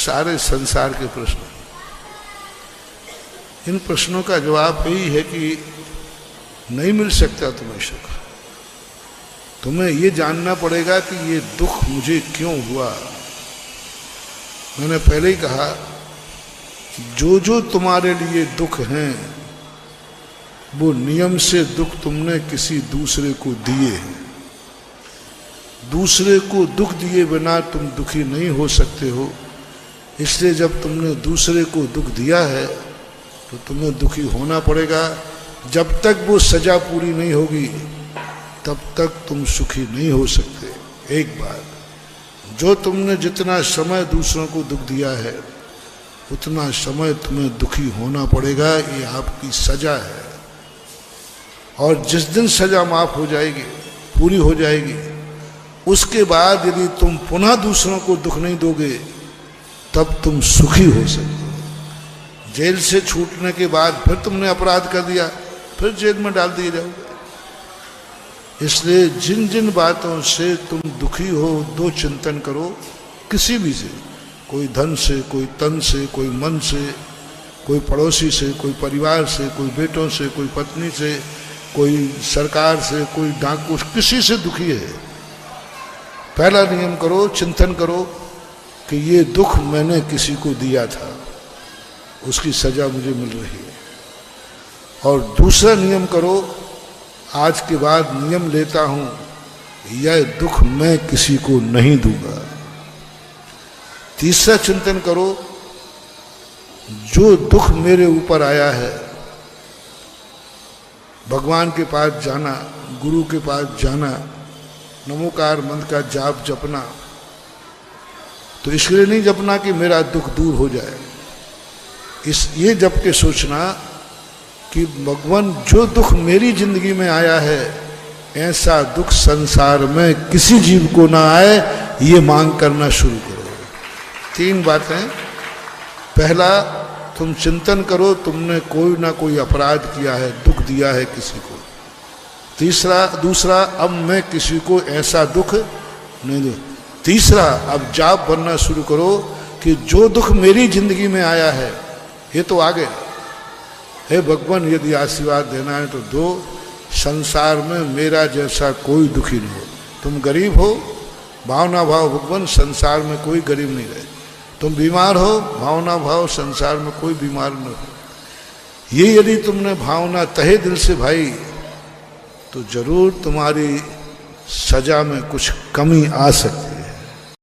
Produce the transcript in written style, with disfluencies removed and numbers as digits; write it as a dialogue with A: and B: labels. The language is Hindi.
A: सारे संसार के प्रश्न। इन प्रश्नों का जवाब यही है कि नहीं मिल सकता तुम्हें सुख। तुम्हें ये जानना पड़ेगा कि ये दुख मुझे क्यों हुआ। मैंने पहले ही कहा, जो जो तुम्हारे लिए दुख हैं वो नियम से दुख तुमने किसी दूसरे को दिए हैं। दूसरे को दुख दिए बिना तुम दुखी नहीं हो सकते हो। इसलिए जब तुमने दूसरे को दुख दिया है तो तुम्हें दुखी होना पड़ेगा। जब तक वो सजा पूरी नहीं होगी तब तक तुम सुखी नहीं हो सकते। एक बात, जो तुमने जितना समय दूसरों को दुख दिया है उतना समय तुम्हें दुखी होना पड़ेगा। ये आपकी सजा है। और जिस दिन सजा माफ हो जाएगी, पूरी हो जाएगी, उसके बाद यदि तुम पुनः दूसरों को दुख नहीं दोगे तब तुम सुखी हो सकते हो। जेल से छूटने के बाद फिर तुमने अपराध कर दिया, फिर जेल में डाल दिए जाओगे। इसलिए जिन जिन बातों से तुम दुखी हो, दो चिंतन करो, किसी भी से, कोई धन से, कोई तन से, कोई मन से, कोई पड़ोसी से, कोई परिवार से, कोई बेटों से, कोई पत्नी से, कोई सरकार से, कोई डाकू, किसी से दुखी है। पहला नियम करो, चिंतन करो कि ये दुख मैंने किसी को दिया था, उसकी सजा मुझे मिल रही है। और दूसरा नियम करो, आज के बाद नियम लेता हूं, यह दुख मैं किसी को नहीं दूंगा। तीसरा चिंतन करो, जो दुख मेरे ऊपर आया है, भगवान के पास जाना, गुरु के पास जाना, नमोकार मंत्र का जाप जपना, तो इसलिए नहीं जपना कि मेरा दुख दूर हो जाए। ये जप के सोचना कि भगवान जो दुख मेरी जिंदगी में आया है ऐसा दुख संसार में किसी जीव को ना आए, ये मांग करना शुरू करो। तीन बातें। पहला, तुम चिंतन करो तुमने कोई ना कोई अपराध किया है, दुख दिया है किसी को। दूसरा, अब मैं किसी को ऐसा दुख नहीं दूं। तीसरा, अब जाप बनना शुरू करो कि जो दुख मेरी जिंदगी में आया है, ये तो आ गया, हे भगवान यदि आशीर्वाद देना है तो दो, संसार में मेरा जैसा कोई दुखी नहीं हो। तुम गरीब हो, भावना भाव भगवान संसार में कोई गरीब नहीं रहे। तुम बीमार हो, भावना भाव संसार में कोई बीमार न हो। ये यदि तुमने भावना तहे दिल से भाई तो जरूर तुम्हारी सजा में कुछ कमी आ सकती है।